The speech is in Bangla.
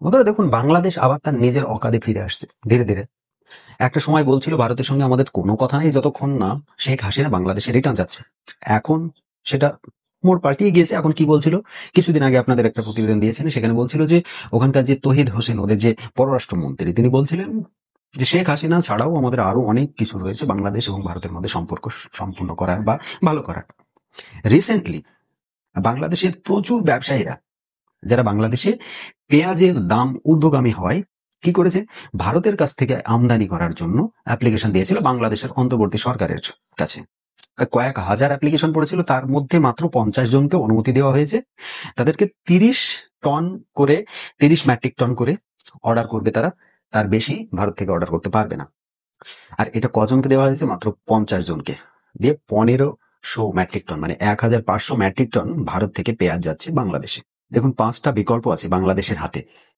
বন্ধুরা দেখুন, বাংলাদেশ আবার তার নিজের অকাদে ফিরে আসছে ধীরে ধীরে। একটা সময় বলছিল ভারতের সঙ্গে আমাদের কোনো কথা নেই যতক্ষণ না শেখ হাসিনা বাংলাদেশে রিটার্ন যাচ্ছে। এখন সেটা মোড় পাল্টিয়ে গিয়েছে। এখন কি বলছিল, কিছুদিন আগে আপনাদের একটা প্রতিবেদন দিয়েছেন, সেখানে বলছিল যে ওখানকার যে তহিদ হোসেন, ওদের যে পররাষ্ট্রমন্ত্রী, তিনি বলছিলেন যে শেখ হাসিনা ছাড়াও আমাদের আরো অনেক কিছু রয়েছে বাংলাদেশ এবং ভারতের মধ্যে সম্পর্ক সম্পূর্ণ করার বা ভালো করার। রিসেন্টলি বাংলাদেশের প্রচুর ব্যবসায়ীরা, যারা বাংলাদেশে পেঁয়াজের দাম ঊর্ধ্বগামী হওয়ায় কি করেছে, ভারতের কাছ থেকে আমদানি করার জন্য অ্যাপ্লিকেশন দিয়েছিল বাংলাদেশের অন্তর্বর্তী সরকারের কাছে। কয়েক হাজার অ্যাপ্লিকেশন পড়েছিল, তার মধ্যে মাত্র 50 জনকে অনুমতি দেওয়া হয়েছে। তাদেরকে 30 টন করে, 30 মেট্রিক টন করে অর্ডার করবে তারা, তার বেশি ভারত থেকে অর্ডার করতে পারবে না। আর এটা কজনকে দেওয়া হয়েছে? মাত্র 50 জনকে। দিয়ে 1500 মেট্রিক টন, মানে 1500 মেট্রিক টন ভারত থেকে পেঁয়াজ যাচ্ছে বাংলাদেশে। দেখুন, 5টা বিকল্প আছে বাংলাদেশের হাতে।